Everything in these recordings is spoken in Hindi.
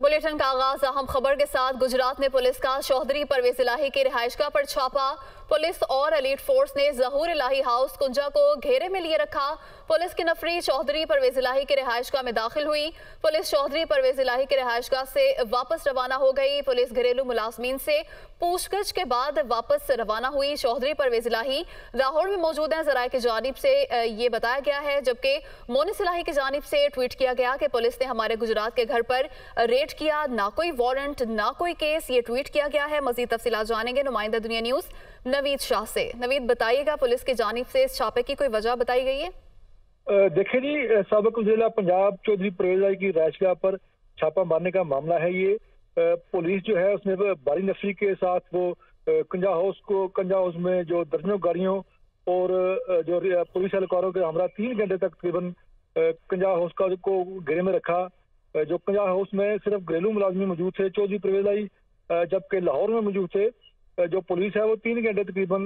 बुलेटिन का आगाज अहम खबर के साथ। गुजरात में पुलिस का चौधरी परवेज इलाही की रिहाइशगाह पर छापा। पुलिस और एलीट फोर्स ने ज़हूर इलाही हाउस कुंजा को घेरे में लिए रखा। पुलिस की नफरी चौधरी परवेज इलाही की रिहाइशगाह में दाखिल हुई। पुलिस चौधरी परवेज इलाही की रिहाइशगाह से वापस रवाना हो गई। पुलिस घरेलू मुलाजमीन से पूछगछ के बाद वापस रवाना हुई। चौधरी परवेज इलाही लाहौर में मौजूद हैं। जराये की जानिब से ये बताया गया है, जबकि मोनिस इलाही की जानिब से ट्वीट किया गया कि पुलिस ने हमारे गुजरात के घर पर रेड किया, ना कोई वारंट ना कोई केस, ये ट्वीट किया गया है। मजीद तफसीलात जानेंगे नुमाइंदा दुनिया न्यूज नवीद शाह से। नवीद, बताइएगा, पुलिस की जानिब से इस छापे की कोई वजह बताई गई है? देखिए जी, साबिक जिला पंजाब चौधरी परवेज इलाही की रिहाइशगाह पर छापा मारने का मामला है। ये पुलिस जो है उसने भारी नफरी के साथ वो कंजा हाउस में जो दर्जनों गाड़ियों और जो पुलिस एहलकारों के हमरा 3 घंटे तक तकरीबन कंजा हाउस को घेरे में रखा। जो कंजा हाउस में सिर्फ घरेलू मुलाजमी मौजूद थे चौधरी परवेज इलाही, जबकि लाहौर में मौजूद थे। जो पुलिस है वो 3 घंटे तकरीबन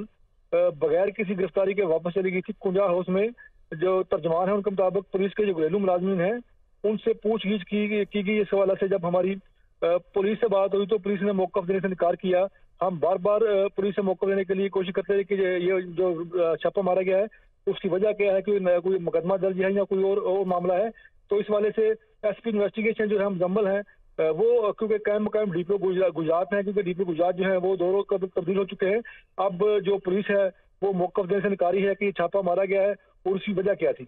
बगैर किसी गिरफ्तारी के वापस चली गई थी। कुंजा हाउस में जो तर्जमान है उनके मुताबिक पुलिस के जो घरेलू मुलाजमीन हैं उनसे पूछगिछ की गई। इस हवाले से जब हमारी पुलिस से बात हुई तो पुलिस ने मौक़िफ़ देने से इनकार किया। हम बार बार पुलिस से मौक़िफ़ देने के लिए कोशिश करते हैं कि ये जो छापा मारा गया है उसकी वजह क्या है, कि कोई मुकदमा दर्ज है या कोई और मामला है। तो इस वाले से एसपी इन्वेस्टिगेशन जो है मुकम्मल है, वो क्योंकि कायम डीपीओ गुजरात है, क्योंकि डीपीओ गुजरात जो है वो दोनों तब्दील हो चुके हैं। अब जो पुलिस है वो मौक़िफ़ देने से इनकारी है कि छापा मारा गया है और उसकी वजह क्या थी।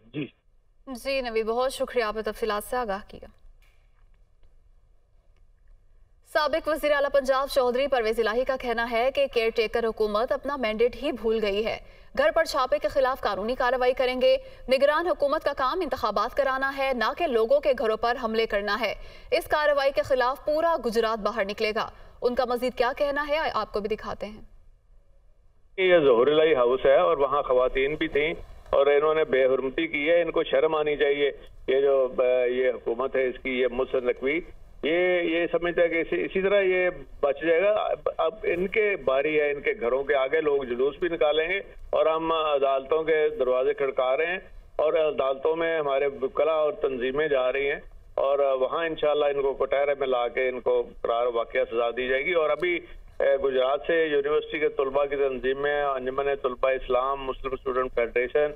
जी नवी, बहुत शुक्रिया, आपने तफसीलात से आगाह किया। साबिक वज़ीर आला पंजाब चौधरी परवेज इलाही का कहना है कि केयर टेकर हुकूमत अपना मैंडेट ही भूल गई है। घर पर छापे के खिलाफ कानूनी कार्रवाई करेंगे। निगरान हुकूमत का काम इंतखाबात कराना है, ना कि लोगों के घरों पर हमले करना है। इस कार्रवाई के खिलाफ पूरा गुजरात बाहर निकलेगा। उनका मजीद क्या कहना है आपको भी दिखाते हैं। ये ज़हूर इलाही हाउस है और वहाँ खवातीन भी थी और इन्होंने बेहुरमती की है। इनको शर्म आनी चाहिए। ये जो ये हुकूमत है इसकी, ये मुहसिन नकवी ये समझता है कि इसी तरह ये बच जाएगा। अब इनके बारी है, इनके घरों के आगे लोग जुलूस भी निकालेंगे और हम अदालतों के दरवाजे खड़का रहे हैं और अदालतों में हमारे वकला और तंजीमें जा रही हैं और वहाँ इंशाल्लाह इनको कटहरे में ला के इनको करार वाक़या सजा दी जाएगी। और अभी गुजरात से यूनिवर्सिटी के तलबा की तंजीमें, अंजुमन तलबा इस्लाम, मुस्लिम स्टूडेंट फेडरेशन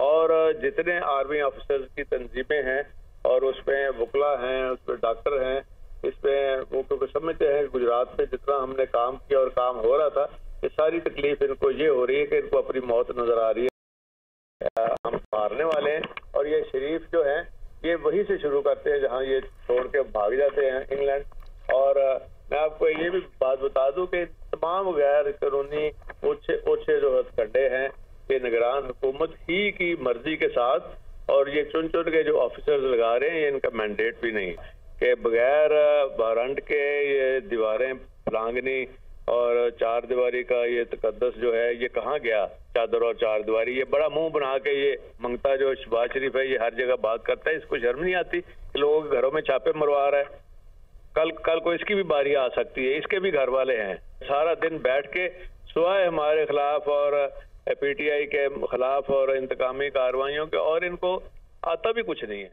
और जितने आर्मी ऑफिसर्स की तंजीमें हैं और उसमें वकला हैं, उसमें डॉक्टर हैं, इसमें वो क्योंकि समझते हैं कि गुजरात में जितना हमने काम किया और काम हो रहा था, ये सारी तकलीफ इनको ये हो रही है कि इनको अपनी मौत नजर आ रही है। हम मारने वाले हैं और ये शरीफ जो हैं ये वहीं से शुरू करते हैं जहाँ ये छोड़ के भाग जाते हैं इंग्लैंड। और मैं आपको ये भी बात बता दूं कि तमाम गैर कानूनी ओछे जो हथकंडे हैं ये निगरान हुकूमत ही की मर्जी के साथ और ये चुन के जो ऑफिसर्स लगा रहे हैं, ये इनका मैंडेट भी नहीं कि बगैर वारंट के ये दीवारें लांगनी और 4 दीवारी का ये तकद्दस जो है ये कहाँ गया, चादर और 4 दीवारी। ये बड़ा मुंह बना के ये मंगता जो शहबाज शरीफ है ये हर जगह बात करता है। इसको शर्म नहीं आती कि लोगों के घरों में छापे मरवा रहा है। कल को इसकी भी बारी आ सकती है, इसके भी घर वाले हैं। सारा दिन बैठ के सुबह हमारे खिलाफ और पीटीआई के खिलाफ और इंतकामी कार्रवाइयों के, और इनको आता भी कुछ नहीं है।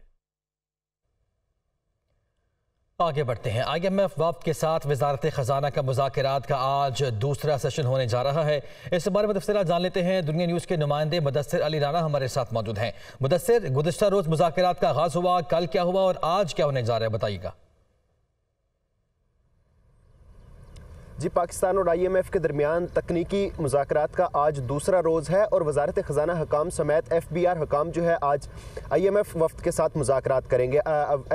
आगे बढ़ते हैं। IMF वफ्द के साथ वजारत खजाना का मुज़ाकरात का आज दूसरा सेशन होने जा रहा है। इस बारे में तफसीलात जान लेते हैं। दुनिया न्यूज़ के नुमाइंदे मुदस्सिर अली राना हमारे साथ मौजूद हैं। मुदस्सिर, गुज़िश्ता रोज़ मुज़ाकरात का आगाज़ हुआ, कल क्या हुआ और आज क्या होने जा रहा है, बताइएगा। जी, पाकिस्तान और IMF के दरमियान तकनीकी मुज़ाकरात का आज दूसरा रोज़ है और वजारत ख़जाना हकाम समेत FBR हकाम जो है आज IMF वफ्द के साथ मुज़ाकरात करेंगे।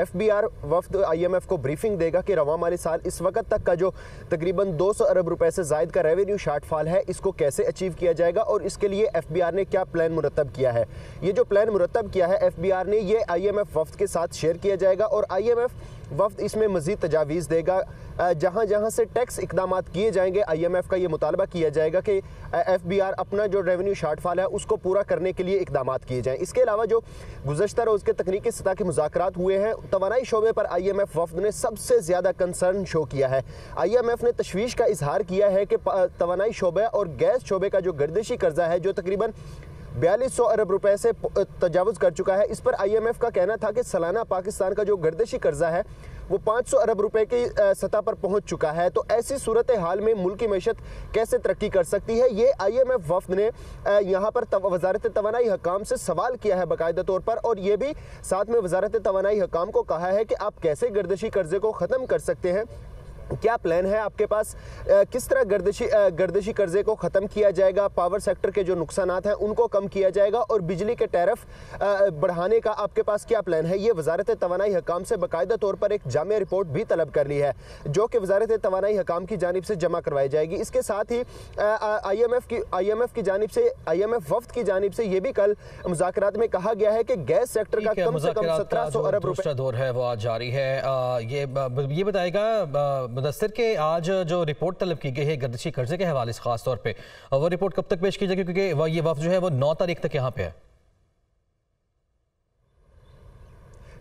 FBR वफ्द IMF को ब्रीफिंग देगा कि रवां माली साल इस वक्त तक का जो तकरीबन 200 अरब रुपए से ज़ायद का रेवेन्यू शार्टफॉल है इसको कैसे अचीव किया जाएगा और इसके लिए FBR ने क्या प्लान मुरतब किया है। ये जो प्लान मुरतब किया है FBR ने, ये IMF वफ्द के साथ शेयर किया जाएगा और IMF वफ्द इसमें मज़ीद तजावीज़ देगा। जहाँ जहाँ से टैक्स इकदामात किए जाएंगे, IMF का ये मुतालबा किया जाएगा कि FBR अपना जो रेवेन्यू शार्टफॉल है उसको पूरा करने के लिए इकदामात किए जाएँ। इसके अलावा जो गुज़श्ता रोज़ के तकनीकी सतह के मुज़ाकरात हुए हैं, तवानाई शोबे पर IMF वफ्द ने सबसे ज़्यादा कंसर्न शो किया है। IMF ने तशवीश का इजहार किया है कि तवानाई शोबे और गैस शोबे का जो गर्दिशी कर्जा है जो तकरीबन 4200 अरब रुपए से तजावुज़ कर चुका है, इस पर IMF का कहना था कि सालाना पाकिस्तान का जो गर्दिशी कर्जा है वो 500 अरब रुपए की सतह पर पहुंच चुका है। तो ऐसी सूरत हाल में मुल्क की मैशत कैसे तरक्की कर सकती है, ये IMF वफ्द ने यहाँ पर वजारत तवानाई हकाम से सवाल किया है बाकायदा तौर पर, और ये भी साथ में वजारत तवानाई हकाम को कहा है कि आप कैसे गर्दिशी कर्जे को ख़त्म कर सकते हैं, क्या प्लान है आपके पास, किस तरह गर्दिशी कर्जे को ख़त्म किया जाएगा, पावर सेक्टर के जो नुकसानात हैं उनको कम किया जाएगा, और बिजली के टैरिफ बढ़ाने का आपके पास क्या प्लान है। ये वजारत तवानाई हकाम से बाकायदा तौर पर एक जामिया रिपोर्ट भी तलब कर ली है, जो कि वजारत तवानाई हकाम की जानिब से जमा करवाई जाएगी। इसके साथ ही IMF की जानिब से, IMF वफ्द की जानिब से ये भी कल मुज़ाकरात में कहा गया है कि गैस सेक्टर का कम से कम 1700 अरब रुपए दूसरा दौर है वो आज जारी है। ये बताएगा मुदस्सिर के आज जो रिपोर्ट तलब की गई है गर्दिशी कर्जे के हवाले से खास तौर पे, वो रिपोर्ट कब तक पेश की जाएगी, क्योंकि ये वफ्द जो है वो 9 तारीख तक यहाँ पे है।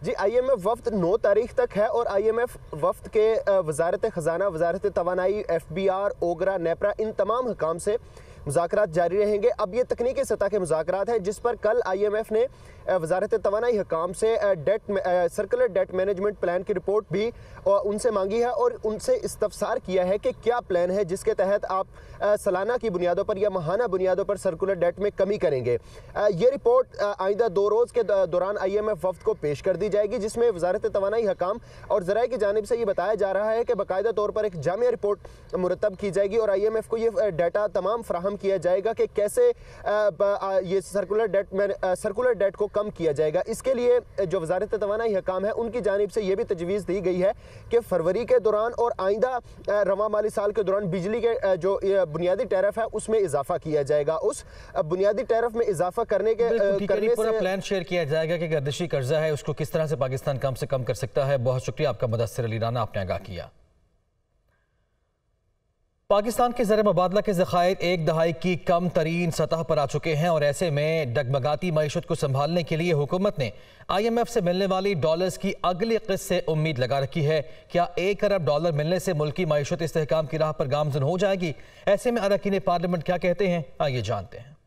जी, IMF वफ्द 9 तारीख तक है, और IMF वफ्द के वजारत खजाना, वजारत तवानाई, FBR, ओगरा, नेपरा, इन तमाम हकाम से मुज़ाकरात जारी रहेंगे। अब ये तकनीकी सतह के मुज़ाकरात हैं, जिस पर कल IMF ने वजारत तवानाई हकाम से सर्कुलर डेट मैनेजमेंट प्लान की रिपोर्ट भी उनसे मांगी है, और उनसे इस्तफसार किया है कि क्या प्लान है जिसके तहत आप सालाना की बुनियादों पर या माहाना बुनियादों पर सर्कुलर डेट में कमी करेंगे। ये रिपोर्ट आइंदा 2 रोज़ के दौरान IMF वफ्द को पेश कर दी जाएगी, जिसमें वजारत तवानाई हकाम और ज़राए की जानिब से ये बताया जा रहा है कि बाकायदा तौर पर एक जामिया रिपोर्ट मुरतब की जाएगी, और IMF को ये डाटा तमाम फराहम किया जाएगा कि कैसे ये सर्कुलर डेट को कम किया जाएगा। इसके लिए जो वजारत तवानाई हकाम है उनकी जानिब से ये भी तजवीज़ दी गई है कि फरवरी के दौरान और आइंदा रवा माली साल के दौरान बिजली के जो बुनियादी टैरिफ है उसमें इजाफा किया जाएगा। उस बुनियादी टैरिफ में इजाफा करने से पूरा प्लान शेयर किया जाएगा कि गर्दिशी कर्जा है उसको किस तरह से पाकिस्तान कम से कम कर सकता है। बहुत शुक्रिया आपका मुदस्सिर अली राना, आपने आगाह किया। पाकिस्तान के ज़र मुबादला के ज़खायर 1 दहाई की कम तरीन सतह पर आ चुके हैं, और ऐसे में डगमगाती मईशत को संभालने के लिए हुकूमत ने IMF से मिलने वाली डॉलर्स की अगली किस्त से उम्मीद लगा रखी है। क्या 1 अरब डॉलर मिलने से मुल्क की मईशत इस्तेहकाम की राह पर गामज़न हो जाएगी? ऐसे में अरकान पार्लियामेंट क्या कहते हैं, आइए जानते हैं।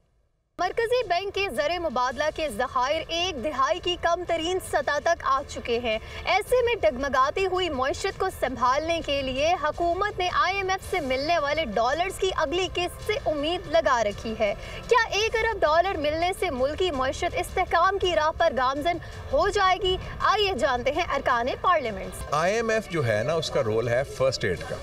मरकजी बैंक के ज़र मुबादला के ज़खायर 1 दिहाई की कम तरीन सतह तक आ चुके हैं। ऐसे में डगमगाती हुई मईशत को संभालने के लिए हुकूमत ने IMF से मिलने वाले डॉलर्स की अगली किस्त से उम्मीद लगा रखी है। क्या 1 अरब डॉलर मिलने से मुल्क की मईशत इस्तेहकाम की राह पर गामज़न हो जाएगी? आइए जानते हैं अरकान पार्लियामेंट। IMF जो है ना, उसका रोल है फर्स्ट एड का,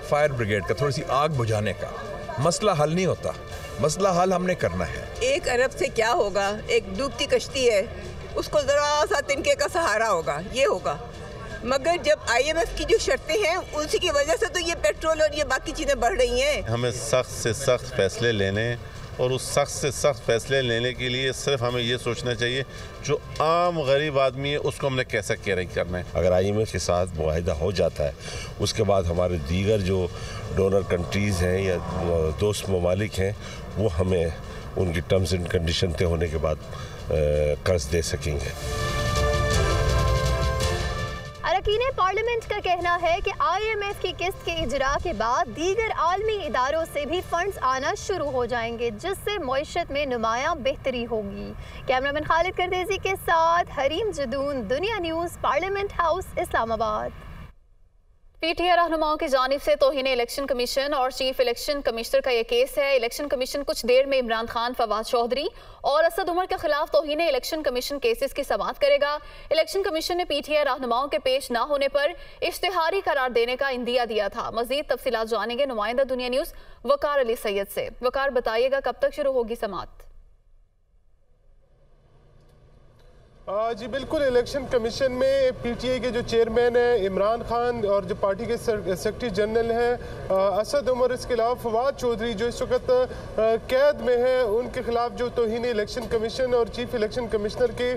फायर ब्रिगेड का, थोड़ी सी आग बुझाने का। मसला हल नहीं होता, मसला हल हमने करना है। 1 अरब से क्या होगा? एक डूबती कश्ती है, उसको जरा सा तिनके का सहारा होगा, ये होगा। मगर जब IMF की जो शर्तें हैं उसी की वजह से तो ये पेट्रोल और ये बाकी चीज़ें बढ़ रही हैं। हमें सख्त से सख्त फैसले लेने, और उस सख्त से सख्त फैसले लेने के लिए सिर्फ हमें ये सोचना चाहिए जो आम गरीब आदमी है उसको हमने कैसा केयरिंग करना है। अगर IMF के साथ मुआहिदा हो जाता है, उसके बाद हमारे दीगर जो डोनर कंट्रीज़ हैं या दोस्त ममालिक हैं वो हमें उनकी टर्म्स एंड कंडीशन तय होने के बाद कर्ज दे सकेंगे। अरकान पार्लियामेंट का कहना है कि IMF की किस्त के इजरा के बाद दीगर आलमी इदारों से भी फंड्स आना शुरू हो जाएंगे, जिससे मईशत में नुमायां बेहतरी होगी। कैमरामैन खालिद करदेजी के साथ हरीम जदून, दुनिया news, parliament house, Islamabad. PTI रहनुमाओं की जानिब से तौहीन इलेक्शन कमीशन और चीफ इलेक्शन कमिश्नर का यह केस है। इलेक्शन कमीशन कुछ देर में इमरान खान, फवाद चौधरी और असद उमर के खिलाफ तौहीन इलेक्शन कमीशन केसेस की समाअत करेगा। इलेक्शन कमीशन ने PTI रहनुमाओं के पेश न होने पर इश्तिहारी करार देने का इंदिया दिया था। मजीद तफसीलात जानेंगे नुमाइंदा दुनिया न्यूज़ वकार अली सैयद से। वकार, बताइएगा कब तक शुरू होगी समाअत? जी बिल्कुल, इलेक्शन कमीशन में PTI के जो चेयरमैन हैं इमरान खान और जो पार्टी के सेक्रेटरी जनरल हैं असद उमर, इसके अलावा फवाद चौधरी जो इस वक्त कैद में है, उनके खिलाफ जो तौहीन इलेक्शन कमीशन और चीफ इलेक्शन कमिश्नर के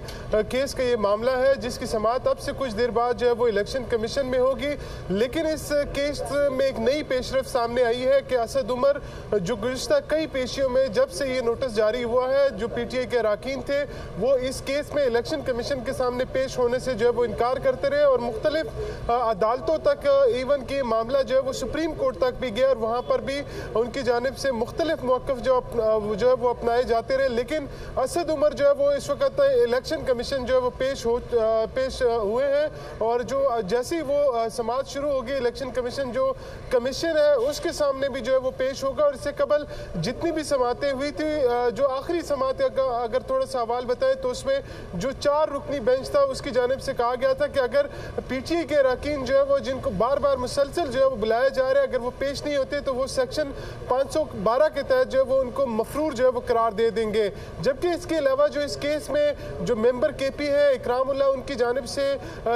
केस का ये मामला है, जिसकी समाअत अब से कुछ देर बाद जो है वो इलेक्शन कमीशन में होगी। लेकिन इस केस में एक नई पेशरफ सामने आई है कि असद उमर जो गुज़िश्ता कई पेशियों में जब से ये नोटिस जारी हुआ है, जो PTI के अरकान थे वो इस केस में इलेक्शन इलेक्शन कमीशन के सामने पेश होने से जो है वो इनकार करते रहे और मुख्तलिफ अदालतों तक, इवन कि मामला जो है वो सुप्रीम कोर्ट तक भी गया और वहाँ पर भी उनकी जानिब से मुख्तलिफ मौक़िफ़ जो है वो अपनाए जाते रहे। लेकिन असद उमर जो है वो इस वक्त इलेक्शन कमीशन जो है वो पेश हुए हैं और जो जैसी वो समाअत शुरू होगी, इलेक्शन कमीशन जो कमीशन है उसके सामने भी जो है वो पेश होगा। और इससे कबल जितनी भी समातें हुई थी, जो आखिरी समात अगर थोड़ा सा हवाल बताएं तो उसमें जो 4 रुकनी बेंच था उसकी जानिब से कहा गया था कि अगर पीटीआई के अरकान जो है वो जिनको बार बार मुसलसल जो है वो बुलाया जा रहा है, अगर वो पेश नहीं होते तो वो सेक्शन 512 के तहत जो है वो उनको मफरूर जो है वो करार दे देंगे। जबकि इसके अलावा जो इस केस में जो मेंबर केपी है इकरामुल्लाह, उनकी जानिब से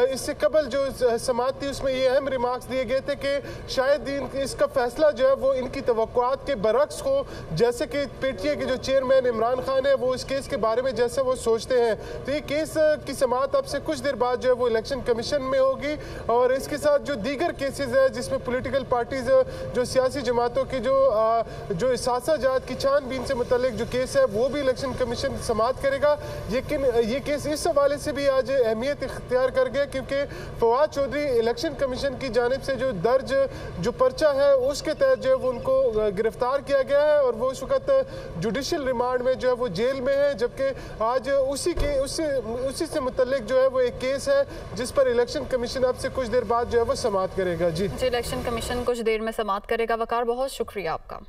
इससे कबल जो समाअत थी उसमें ये अहम रिमार्क्स दिए गए थे कि शायद इसका फैसला जो है वो इनकी तवक्कुआत के बरक्स हो, जैसे कि पीटीआई के जो चेयरमैन इमरान खान है वो इस केस के बारे में जैसे वो सोचते हैं। तो ये केस की समाअत अब से कुछ देर बाद जो है वो इलेक्शन कमीशन में होगी और इसके साथ जो दीगर केसेस है जिसमें पॉलिटिकल पार्टीज, जो सियासी जमातों की जो सासाजात की छानबीन से मुतल्लिक जो केस है वो भी इलेक्शन कमीशन समाअत करेगा। लेकिन ये केस इस हवाले से भी आज अहमियत इख्तियार कर गया क्योंकि फवाद चौधरी इलेक्शन कमीशन की जानिब से जो दर्ज जो पर्चा है उसके तहत जो है वो उनको गिरफ्तार किया गया है और वो इस वक्त जुडिशल रिमांड में जो है वो जेल में है। जबकि आज उसी से मुतल्लिक जो है वो एक केस है जिस पर इलेक्शन कमीशन अब से कुछ देर बाद जो है वो समाअत करेगा। जी इलेक्शन कमीशन कुछ देर में समाअत करेगा। वकार, बहुत शुक्रिया आपका।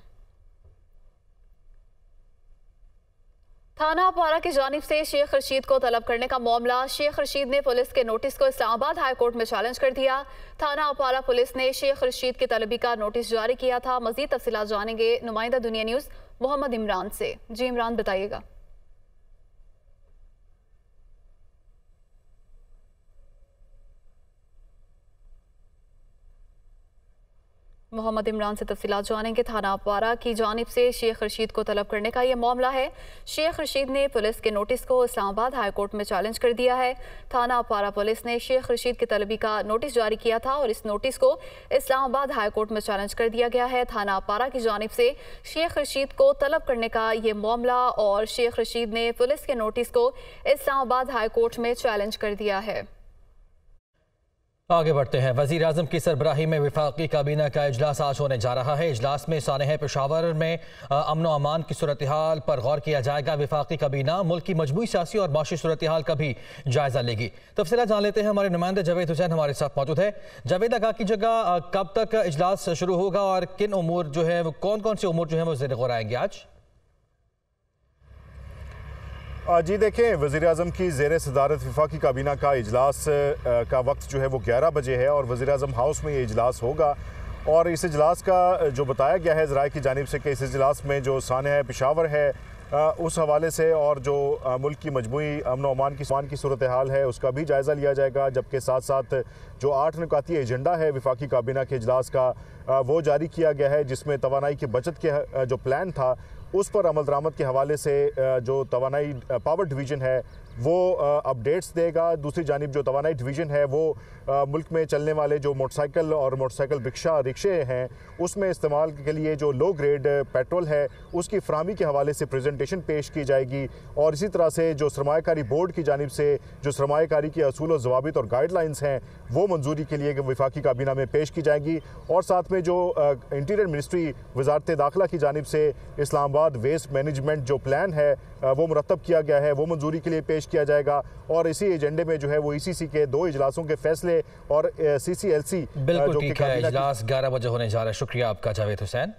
थाना अपारा की जानिब से शेख रशीद को तलब करने का मामला, शेख रशीद ने पुलिस के नोटिस को इस्लामाबाद हाई कोर्ट में चैलेंज कर दिया। थाना अपारा पुलिस ने शेख रशीद की तलबी का नोटिस जारी किया था। मजीद तफसीलात जानेंगे नुमाइंदा दुनिया न्यूज़ मोहम्मद इमरान से। जी इमरान, बताइएगा। मोहम्मद इमरान से तफसीलात जानेंगे। थाना अपारा की जानिब से शेख रशीद को तलब करने का ये मामला है। शेख रशीद ने पुलिस के नोटिस को इस्लामाबाद हाई कोर्ट में चैलेंज कर दिया है। थाना अपारा पुलिस ने शेख रशीद की तलबी का नोटिस जारी किया था और इस नोटिस को इस्लामाबाद हाई कोर्ट में चैलेंज कर दिया गया है। थाना अपारा की जानिब से शेख रशीद को तलब करने का ये मामला और शेख रशीद ने पुलिस के नोटिस को इस्लामाबाद हाई कोर्ट में चैलेंज कर दिया है। आगे बढ़ते हैं। वज़ीर आज़म की सरबराही में वफाकी काबीना का इजलास आज होने जा रहा है। इजलास में सानह पेशावर में अमन व अमान की सूरत हाल पर गौर किया जाएगा। वफाकी काबीना मुल्क की मजमूई सियासी और माशी सूरत हाल का भी जायजा लेगी। तफसीलात जान लेते हैं। हमारे नुमाइंदे जावेद हुसैन हमारे साथ मौजूद है। जावेद, आगा की जगह कब तक इजलास शुरू होगा और किन उमूर जो है वो कौन कौन से उमूर जो है वो ज़ेर गौर आएंगे आज? जी देखें, वज़ीर आज़म की ज़ेर सदारत वफाकी काबीना का इजलास का वक्त जो है वो 11 बजे है और वज़ीर आज़म हाउस में ये इजलास होगा। और इस इजलास का जो बताया गया है ज़राए की जानिब से कि इस इजलास में जो सानह पेशावर है उस हवाले से और जो मुल्क की मजमूई अमन व अमान की सूरत हाल है उसका भी जायज़ा लिया जाएगा। जबकि साथ साथ जो 8 नुकाती एजेंडा है वफाकी काबीना के इजलास का वो जारी किया गया है, जिसमें तवानाई की बचत के जो प्लान था उस पर अमल दरामद के हवाले से जो तवानाई पावर डिवीज़न है वो अपडेट्स देगा। दूसरी जानिब जो तवानाई डिवीज़न है वो मुल्क में चलने वाले जो मोटरसाइकिल और मोटरसाइकिल रिक्शे हैं उसमें इस्तेमाल के लिए जो लो ग्रेड पेट्रोल है उसकी फराहमी के हवाले से प्रेजेंटेशन पेश की जाएगी। और इसी तरह से जो सरमायाकारी बोर्ड की जानिब से जो सरमायाकारी के असूल और ज़वाबित और गाइडलाइंस हैं वो मंजूरी के लिए वफाकी काबीना में पेश की जाएगी। और साथ में जो इंटीरियर मिनिस्ट्री वजारत दाखिला की जानिब से इस्लामाबाद वेस्ट मैनेजमेंट जो प्लान है वो मुरतब किया गया है वो मंजूरी के लिए पेश किया जाएगा। और इसी एजेंडे में जो है वो ECC के 2 इजलासों के फैसले और CCLC बिल्कुल ठीक है। इजलास 11 बजे होने जा रहा है। शुक्रिया आपका जावेद हुसैन।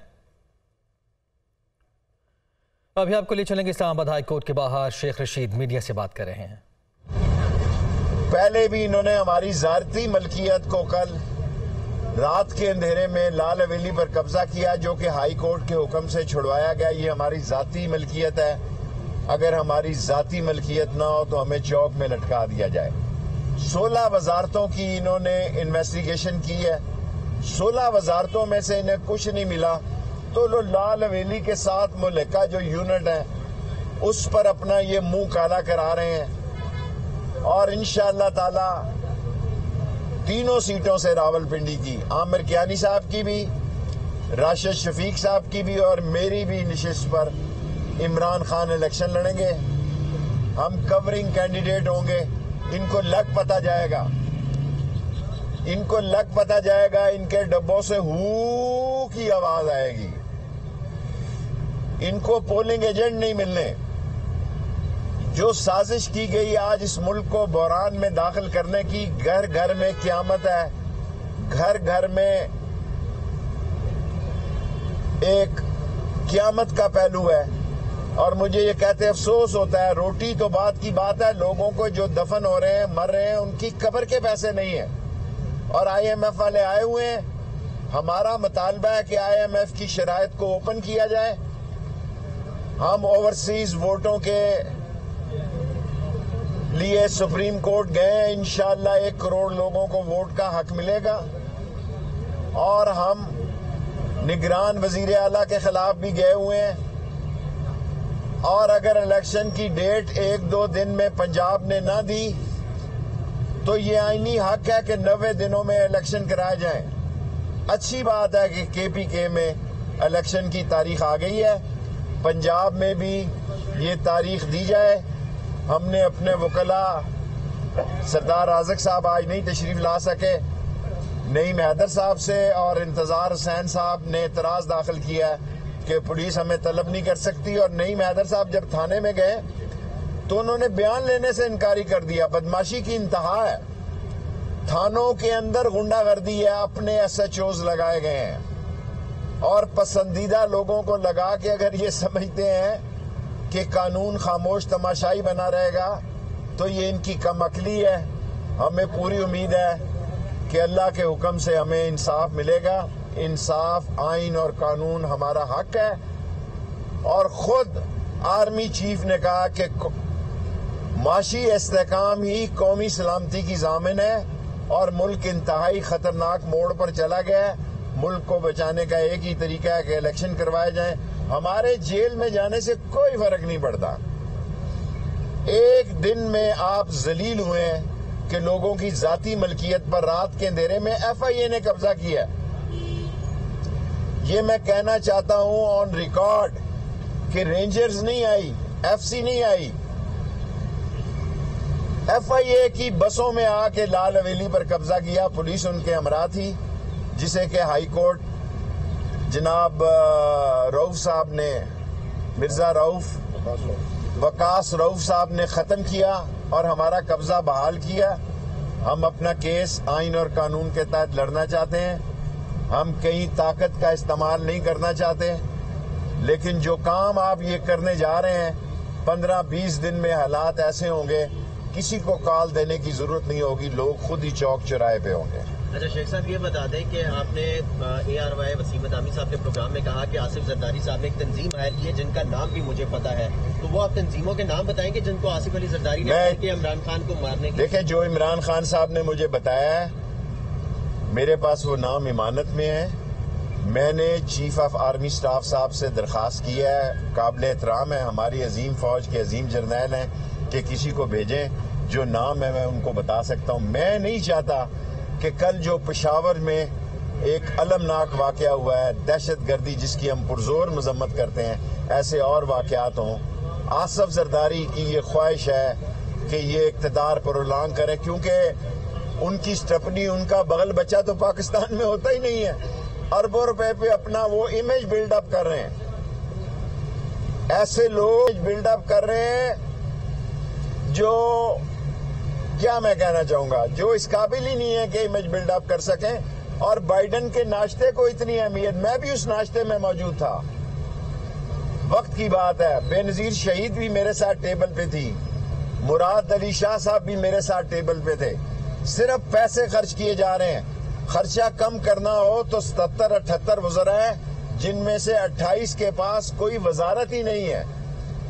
अभी आपको ले चलेंगे इस्लामाबाद हाई कोर्ट के बाहर। शेख रशीद मीडिया से बात कर रहे हैं। पहले भी इन्होंने हमारी ज़ाती मलकियत को कल रात के अंधेरे में लाल हवेली पर कब्जा किया, जो कि हाई कोर्ट के हुक्म से छुड़वाया गया। ये हमारी ज़ाती मलकियत है। अगर हमारी ज़ाती मलकियत ना हो तो हमें चौक में लटका दिया जाए। 16 वजारतों की इन्होंने इन्वेस्टिगेशन की है। 16 वजारतों में से इन्हें कुछ नहीं मिला तो लो लाल हवेली के साथ मुल्का जो यूनिट है उस पर अपना ये मुंह काला करा रहे हैं। और इंशाअल्लाह ताला 3 सीटों से रावलपिंडी की, आमिर कियानी साहब की भी, राशिद शफीक साहब की भी और मेरी भी नशिस्त पर इमरान खान इलेक्शन लड़ेंगे। हम कवरिंग कैंडिडेट होंगे। इनको लग पता जाएगा, इनको लग पता जाएगा, इनके डब्बों से हू की आवाज आएगी। इनको पोलिंग एजेंट नहीं मिलने। जो साजिश की गई आज इस मुल्क को बहरान में दाखिल करने की, घर घर में क़यामत है, घर घर में एक क़यामत का पहलू है। और मुझे ये कहते अफसोस होता है, रोटी तो बात की बात है, लोगों को जो दफन हो रहे हैं, मर रहे हैं, उनकी कब्र के पैसे नहीं है। और IMF वाले आए हुए हैं। हमारा मुतालबा है कि IMF की शराइत को ओपन किया जाए। हम ओवरसीज वोटों के लिए सुप्रीम कोर्ट गए, इंशाअल्लाह 1 करोड़ लोगों को वोट का हक मिलेगा। और हम निगरान वजीर आला के खिलाफ भी गए हुए हैं। और अगर इलेक्शन की डेट 1-2 दिन में पंजाब ने ना दी तो ये आईनी हक है कि 90 दिनों में इलेक्शन कराए जाएं। अच्छी बात है कि KPK में इलेक्शन की तारीख आ गई है, पंजाब में भी ये तारीख दी जाए। हमने अपने वकला सरदार राज़क साहब आज नहीं तशरीफ ला सके, नईम हैदर साहब से और इंतजार हुसैन साहब ने एतराज दाखिल किया है कि पुलिस हमें तलब नहीं कर सकती। और नईम हैदर साहब जब थाने में गए तो उन्होंने बयान लेने से इनकारी कर दिया। बदमाशी की इंतहा है। थानों के अंदर गुंडागर्दी है, अपने SHOs लगाए गए हैं और पसंदीदा लोगों को लगा के अगर ये समझते हैं कि कानून खामोश तमाशाई बना रहेगा तो ये इनकी कमअक्ली है। हमें पूरी उम्मीद है कि अल्लाह के हुक्म से हमें इंसाफ मिलेगा। इंसाफ, आइन और कानून हमारा हक है। और खुद आर्मी चीफ ने कहा कि माशी इस्तेहकाम ही कौमी सलामती की ज़ामिन है और मुल्क इंतहाई खतरनाक मोड़ पर चला गया है। मुल्क को बचाने का एक ही तरीका है कि इलेक्शन करवाए जाएं। हमारे जेल में जाने से कोई फर्क नहीं पड़ता। एक दिन में आप जलील हुए हैं कि लोगों की जाती मलकियत पर रात के अंधेरे में FIA ने कब्जा किया। ये मैं कहना चाहता हूं ऑन रिकॉर्ड कि रेंजर्स नहीं आई, FC नहीं आई, FIA की बसों में आके लाल हवेली पर कब्जा किया। पुलिस उनके हमरा थी, जिसे कि हाई कोर्ट जनाब रऊफ साहब ने, मिर्जा रऊफ, वकास रऊफ साहब ने ख़त्म किया और हमारा कब्जा बहाल किया। हम अपना केस आइन और कानून के तहत लड़ना चाहते हैं। हम कहीं ताकत का इस्तेमाल नहीं करना चाहते। लेकिन जो काम आप ये करने जा रहे हैं, 15-20 दिन में हालात ऐसे होंगे, किसी को कॉल देने की जरूरत नहीं होगी, लोग खुद ही चौक चौराहे पे होंगे। अच्छा शेख साहब, ये बता दें कि आपने ARY वसीम अदामी साहब के प्रोग्राम में कहा कि आसिफ जरदारी साहब ने एक तंजीम हायर की है जिनका नाम भी मुझे पता है, तो वो आप तंजीमों के नाम बताएंगे जिनको आसिफ अली जरदारी ने हायर किया इमरान खान को मारने के? देखिए, जो इमरान खान साहब ने मुझे बताया है, मेरे पास वो नाम इमानत में है। मैंने चीफ ऑफ आर्मी स्टाफ साहब से दरख्वास्त की है, काबिल एहतराम है, हमारी अजीम फौज के अजीम जर्नैल हैं, कि किसी को भेजें जो नाम है मैं उनको बता सकता हूँ। मैं नहीं चाहता कि कल जो पेशावर में एक अलमनाक वाकया हुआ है, दहशत गर्दी जिसकी हम पुरजोर मजम्मत करते हैं, ऐसे और वाकयात हों। आसिफ जरदारी की ये ख्वाहिश है कि ये इक़्तिदार पर उलांग करे, क्योंकि उनकी स्टपनी, उनका बगल बच्चा तो पाकिस्तान में होता ही नहीं है। अरबों रुपए पे अपना वो इमेज बिल्डअप कर रहे हैं। ऐसे लोग बिल्डअप कर रहे हैं जो, क्या मैं कहना चाहूंगा, जो इस काबिल ही नहीं है कि इमेज बिल्डअप कर सकें। और बाइडन के नाश्ते को इतनी अहमियत, मैं भी उस नाश्ते में मौजूद था। वक्त की बात है, बेनजीर शहीद भी मेरे साथ टेबल पे थी, मुराद अली शाह साहब भी मेरे साथ टेबल पे थे। सिर्फ पैसे खर्च किए जा रहे हैं। खर्चा कम करना हो तो 77-78 वज़रा हैं, जिनमें से 28 के पास कोई वजारत ही नहीं है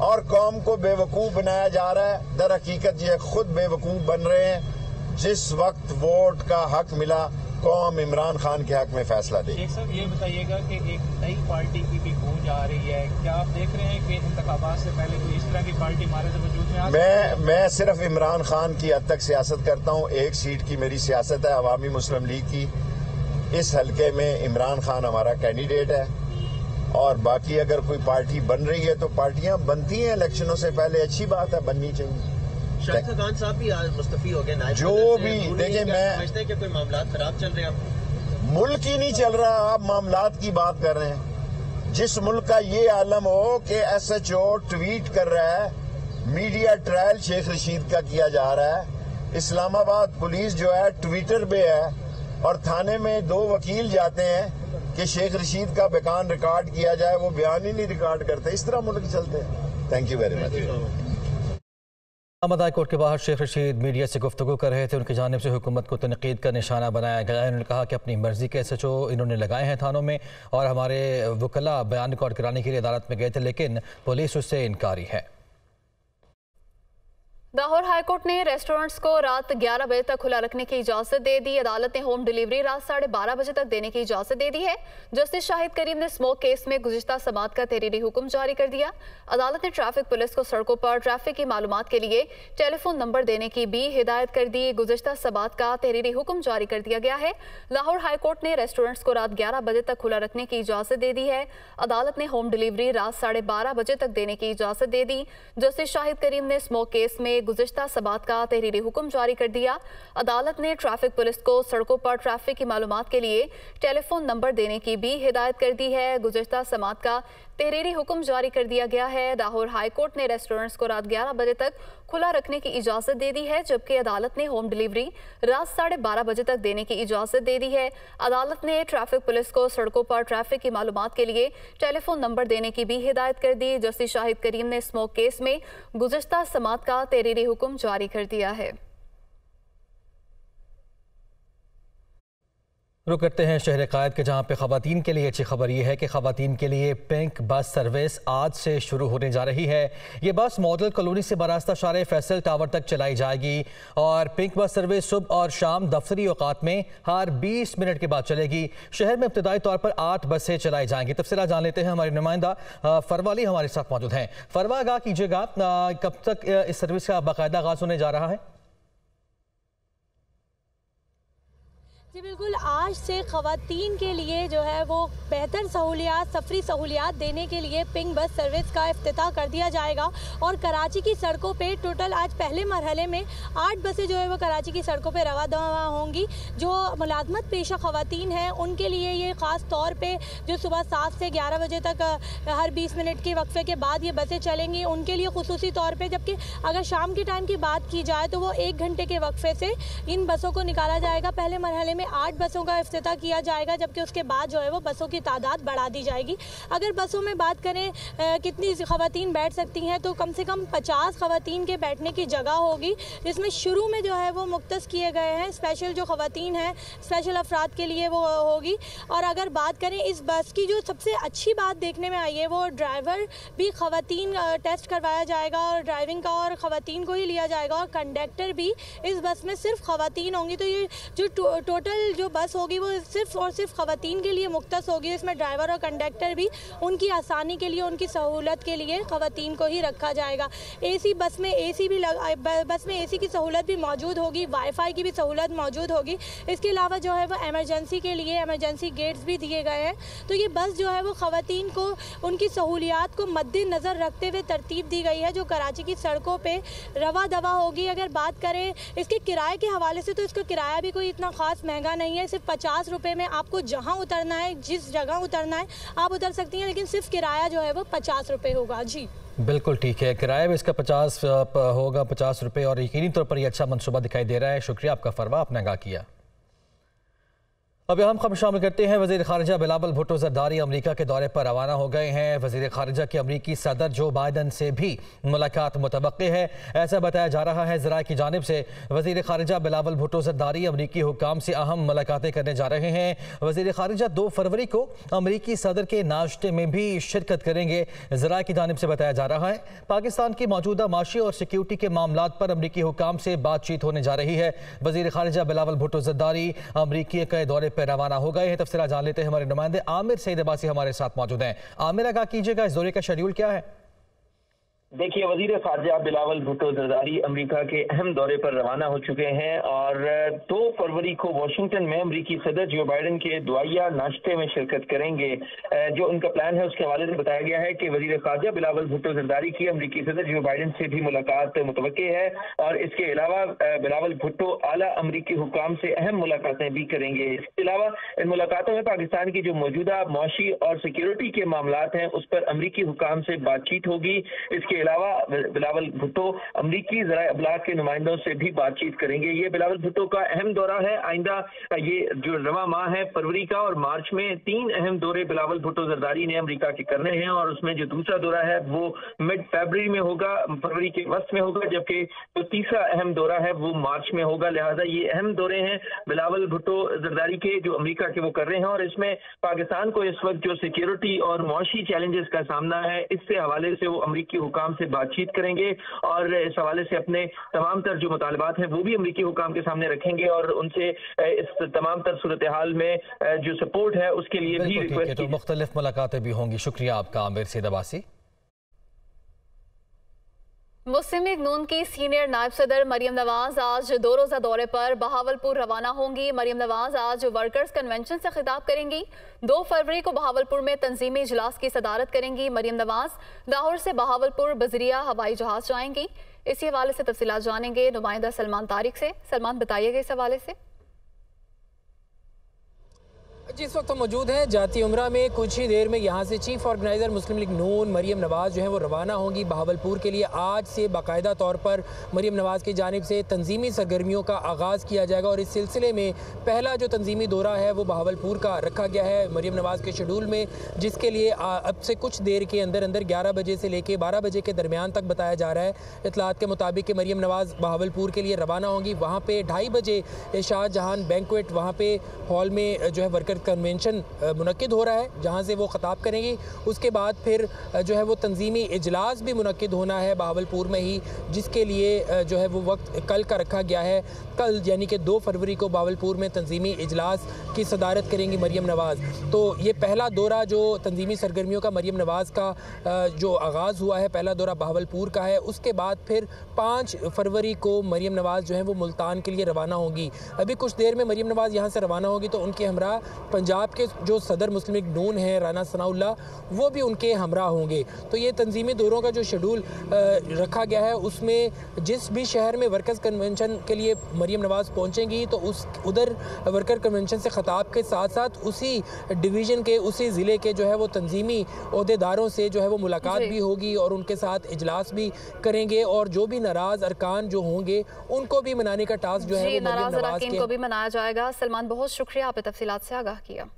और कौम को बेवकूफ़ बनाया जा रहा है। दर हकीकत ये खुद बेवकूफ़ बन रहे हैं। जिस वक्त वोट का हक मिला, कौम इमरान खान के हक में फैसला दे। शेख साहब, ये बताइएगा कि एक नई पार्टी की भी गूंज आ रही है, क्या आप देख रहे हैं कि इंतखाबात से पहले कोई इस तरह की पार्टी हमारे से वजूद में आ सकती है? मैं सिर्फ इमरान खान की हद तक सियासत करता हूँ। 1 सीट की मेरी सियासत है, अवामी मुस्लिम लीग की। इस हलके में इमरान खान हमारा कैंडिडेट है। और बाकी अगर कोई पार्टी बन रही है तो पार्टियां बनती हैं इलेक्शनों से पहले, अच्छी बात है, बननी चाहिए। शाहिद खान साहब भी आज मुस्तफी हो गए, जो भी देखिए, मैं समझते हैं कि कोई मामला खराब चल रहे हैं। मुल्क ही नहीं चल रहा, आप मामलात की बात कर रहे हैं। जिस मुल्क का ये आलम हो कि SHO ट्वीट कर रहा है, मीडिया ट्रायल शेख रशीद का किया जा रहा है, इस्लामाबाद पुलिस जो है ट्विटर पे है और थाने में 2 वकील जाते हैं कि शेख रशीद का बयान रिकॉर्ड किया जाए, वो बयान ही नहीं रिकॉर्ड करते। इस तरह मुल्क चलते हैं। Thank you very much. Islamabad high court के बाहर शेख रशीद मीडिया से गुफ्तगू कर रहे थे। उनकी जानिब से हुकूमत को तनकीद का निशाना बनाया गया है। उन्होंने कहा कि अपनी मर्जी के SHO इन्होंने लगाए हैं थानों में और हमारे वकला बयान रिकॉर्ड कराने के लिए अदालत में गए थे, लेकिन पुलिस उससे इनकारी है। लाहौर हाईकोर्ट ने रेस्टोरेंट्स को रात 11 बजे तक खुला रखने की इजाजत दे दी। अदालत ने होम डिलीवरी रात 12:30 बजे तक देने की इजाजत दे दी है। जस्टिस शाहिद करीम ने स्मोक केस में गुज़िश्ता समात का तहरीरी हुक्म जारी कर दिया। अदालत ने ट्रैफिक पुलिस को सड़कों पर ट्रैफिक की मालूमात के लिए टेलीफोन नंबर देने की भी हिदायत कर दी। गुज़िश्ता समात का तहरीरी हुक्म जारी कर दिया गया है। लाहौर हाईकोर्ट ने रेस्टोरेंट्स को रात 11 बजे तक खुला रखने की इजाजत दे दी है। अदालत ने होम डिलीवरी रात 12:30 बजे तक देने की इजाजत दे दी। जस्टिस शाहिद करीम ने स्मोक केस में गुज़िश्ता समात का तहरीरी हुक्म जारी कर दिया। अदालत ने ट्रैफिक पुलिस को सड़कों पर ट्रैफिक की मालूमात के लिए टेलीफोन नंबर देने की भी हिदायत कर दी है। गुज़िश्ता समात का तहरीरी हुक्म जारी कर दिया गया है। लाहौर हाईकोर्ट ने रेस्टोरेंट्स को रात 11 बजे तक खुला रखने की इजाजत दे दी है, जबकि अदालत ने होम डिलीवरी रात 12:30 बजे तक देने की इजाजत दे दी है। अदालत ने ट्रैफिक पुलिस को सड़कों पर ट्रैफिक की मालूमात के लिए टेलीफोन नंबर देने की भी हिदायत कर दी। जस्टिस शाहिद करीम ने स्मोक केस में गुज़िश्ता समात का तहरीरी हुक्म जारी कर दिया है। रुक करते हैं शहर कायद के, जहाँ पे ख़वातीन के लिए अच्छी खबर ये है कि ख़वातीन के लिए पिंक बस सर्विस आज से शुरू होने जा रही है। ये बस मॉडल कॉलोनी से बरास्ता शारे फैसल टावर तक चलाई जाएगी और पिंक बस सर्विस सुबह और शाम दफ्तरी औकात में हर 20 मिनट के बाद चलेगी। शहर में इब्तदाई तौर पर 8 बसें चलाई जाएंगी। तफसीलात जान लेते हैं, हमारी नुमाइंदा फरवा अली हमारे साथ मौजूद हैं। फरवा, आगाह कीजिएगा, कब तक इस सर्विस का बाकायदा आगाज़ होने जा रहा है? जी बिल्कुल, आज से ख़वातीन के लिए जो है वो बेहतर सहूलियात, सफरी सहूलियात देने के लिए पिंक बस सर्विस का इफ्तिताह कर दिया जाएगा। और कराची की सड़कों पे टोटल आज पहले मरहले में 8 बसें जो है वो कराची की सड़कों पे रवा दवा होंगी। जो मुलाजमत पेशा ख़वातीन हैं उनके लिए ये ख़ास तौर पे जो सुबह 7 से 11 बजे तक हर 20 मिनट के वक्फे के बाद ये बसें चलेंगी, उनके लिए खुसूसी तौर पर। जबकि अगर शाम के टाइम की बात की जाए तो वो 1 घंटे के वक्फे से इन बसों को निकाला जाएगा। पहले मरहले 8 बसों का इफ्तिताह किया जाएगा, जबकि उसके बाद जो है वो बसों की तादाद बढ़ा दी जाएगी। अगर बसों में बात करें कितनी ख़वातीन बैठ सकती हैं, तो कम से कम 50 ख़वातीन के बैठने की जगह होगी, जिसमें शुरू में जो है वो मुख्तस किए गए हैं स्पेशल जो ख़वातीन हैं, स्पेशल अफराद के लिए वो होगी। और अगर बात करें इस बस की, जो सबसे अच्छी बात देखने में आई है वो ड्राइवर भी ख़वातीन टेस्ट करवाया जाएगा और ड्राइविंग का और ख़वातीन को ही लिया जाएगा और कंडक्टर भी इस बस में सिर्फ ख़वातीन होंगी। तो ये जो टोटल जो बस होगी वो सिर्फ और सिर्फ ख़वातीन के लिए मुख्तस होगी। इसमें ड्राइवर और कंडक्टर भी उनकी आसानी के लिए, उनकी सहूलत के लिए ख़वातीन को ही रखा जाएगा। एसी बस में एसी भी बस में एसी की सहूलत भी मौजूद होगी, वाईफाई की भी सहूलत मौजूद होगी। इसके अलावा जो है वो एमरजेंसी के लिए एमरजेंसी गेट्स भी दिए गए हैं। तो ये बस जो है वो ख़वातीन को उनकी सहूलियात को मद्देनज़र रखते हुए तरतीब दी गई है, जो कराची की सड़कों पर रवा दवा होगी। अगर बात करें इसके किराए के हवाले से, तो इसका किराया भी कोई इतना ख़ास महंगा नहीं है। सिर्फ 50 रुपये में आपको जहां उतरना है, जिस जगह उतरना है आप उतर सकती हैं, लेकिन सिर्फ किराया जो है वो 50 रुपये होगा। जी बिल्कुल ठीक है, किराया भी इसका 50 होगा, 50 रुपये, और यकीनी तौर पर यह अच्छा मनसूबा दिखाई दे रहा है। शुक्रिया आपका फरवा, आपने आगाह किया। अब हम खबर शामिल करते हैं। वज़ीर ख़ारिजा बिलावल भुट्टो ज़रदारी अमरीका के दौरे पर रवाना हो गए हैं। वज़ीर ख़ारिजा की अमरीकी सदर जो बाइडन से भी मुलाकात मुतवक्की है, ऐसा बताया जा रहा है। ज़राए की जानिब से वज़ीर ख़ारिजा बिलावल भुट्टो ज़रदारी अमरीकी हुक्काम से अहम मुलाकातें करने जा रहे हैं। वज़ीर ख़ारिजा 2 फरवरी को अमरीकी सदर के नाश्ते में भी शिरकत करेंगे। ज़राए की जानिब से बताया जा रहा है पाकिस्तान की मौजूदा माशी और सिक्योरिटी के मामलात पर अमरीकी हुक्काम से बातचीत होने जा रही है। वज़ीर ख़ारिजा बिलावल भुट्टो ज़रदारी अमरीकी के दौरे रवाना हो गए हैं। तफसीला जान लेते हैं, हमारे नुमाइंदे आमिर सईद अब्बासी हमारे साथ मौजूद हैं। आमिर, आगाह कीजिएगा, इस दौरे का शेड्यूल क्या है? देखिए, वजीर खारजा बिलावल भुट्टो जरदारी अमेरिका के अहम दौरे पर रवाना हो चुके हैं और 2 फरवरी को वाशिंगटन में अमेरिकी सदर जो बाइडेन के दुआया नाश्ते में शिरकत करेंगे। जो उनका प्लान है उसके हवाले से बताया गया है कि वजीर खारजा बिलावल भुट्टो जरदारी की अमेरिकी सदर जो बाइडेन से भी मुलाकात मुतवक्के है और इसके अलावा बिलावल भुट्टो आला अमरीकी हुकाम से अहम मुलाकातें भी करेंगे। इसके अलावा इन मुलाकातों में पाकिस्तान की जो मौजूदा मौशी और सिक्योरिटी के मामलात हैं उस पर अमरीकी हुकाम से बातचीत होगी। इसके अलावा बिलावल भुट्टो अमरीकी ज़राए अबलाग के नुमाइंदों से भी बातचीत करेंगे। ये बिलावल भुट्टो का अहम दौरा है। आइंदा ये जो रवा माह है फरवरी का और मार्च में 3 अहम दौरे बिलावल भुट्टो जरदारी ने अमेरिका के करने हैं और उसमें जो दूसरा दौरा है वो मिड फरवरी में होगा, फरवरी के वस्त में होगा, जबकि जो तीसरा अहम दौरा है वो मार्च में होगा। लिहाजा ये अहम दौरे हैं बिलावल भुट्टो जरदारी के जो अमेरिका के वो कर रहे हैं और इसमें पाकिस्तान को इस वक्त जो सिक्योरिटी और मौशी चैलेंजेस का सामना है इससे हवाले से वो अमरीकी हुकाम से बातचीत करेंगे और इस हवाले से अपने तमाम तर जो मुतालबात हैं वो भी अमरीकी हुकाम के सामने रखेंगे और उनसे इस तमाम तर सूरत हाल में जो सपोर्ट है उसके लिए भी रिक्वेस्ट तो मुख्तलिफ मुलाकातें भी होंगी। शुक्रिया आपका आमिर सैयद अब्बासी। मुस्लिम लीग नून की सीनियर नायब सदर मरियम नवाज आज 2 रोज़ा दौरे पर बहावलपुर रवाना होंगी। मरियम नवाज आज वर्कर्स कन्वेंशन से खिताब करेंगी। 2 फरवरी को बहावलपुर में तंजीमी इजलास की सदारत करेंगी। मरियम नवाज लाहौर से बहावलपुर बजरिया हवाई जहाज जाएंगी। इसी हवाले से तफसीलात जानेंगे नुमाइंदा सलमान तारिक से। सलमान, बताइएगा इस हवाले से। जिस वक्त हम मौजूद हैं जाती उमरा में, कुछ ही देर में यहाँ से चीफ ऑर्गेनाइज़र मुस्लिम लीग नून मरियम नवाज़ जो है वो रवाना होंगी बहावलपुर के लिए। आज से बाकायदा तौर पर मरियम नवाज़ की जानिब से तंजीमी सरगर्मियों का आगाज़ किया जाएगा और इस सिलसिले में पहला जो तंजीमी दौरा है वो बहावलपुर का रखा गया है मरियम नवाज़ के शेड्यूल में, जिसके लिए अब से कुछ देर के अंदर 11 बजे से लेकर 12 बजे के दरमियान तक बताया जा रहा है। इतलात के मुताबिक कि मरियम नवाज़ बहावलपुर के लिए रवाना होंगी। वहाँ पर 2:30 बजे शाहजहां बैंक्वेट वहाँ पर हॉल में जो है वर्कर कन्वेंशन मुनक्किद हो रहा है जहां से वो खिताब करेंगी। उसके बाद फिर जो है वो तंजीमी इजलास भी मुनक्किद होना है बहावलपुर में ही, जिसके लिए जो है वो वक्त कल का रखा गया है। कल यानी कि 2 फरवरी को बहावलपुर में तंजीमी इजलास की सदारत करेंगी मरियम नवाज़। तो ये पहला दौरा जो तंजीमी सरगर्मियों का मरियम नवाज़ का जो आगाज़ हुआ है, पहला दौरा बहावलपुर का है। उसके बाद फिर 5 फरवरी को मरियम नवाज़ जो है वो मुल्तान के लिए रवाना होंगी। अभी कुछ देर में मरियम नवाज़ यहाँ से रवाना होगी तो उनके हमरा पंजाब के जो सदर मुस्लिम लीग नून है राना सनाउल्लाह, वो भी उनके हमरा होंगे। तो ये तंजीमी दौरों का जो शेड्यूल रखा गया है उसमें जिस भी शहर में वर्कर्स कन्वेंशन के लिए मरियम नवाज़ पहुंचेंगी तो उधर वर्कर कन्वेंशन से खिताब के साथ साथ उसी डिवीज़न के उसी ज़िले के जो है वो तंजीमी ओहदेदारों से जो है वो मुलाकात भी होगी और उनके साथ इजलास भी करेंगे और जो भी नाराज़ अरकान जो होंगे उनको भी मनाने का टास्क जो है वो मरियम नवाज़ को भी मनाया जाएगा। सलमान, बहुत शुक्रिया, आपने तफसीलात से आगाह किया।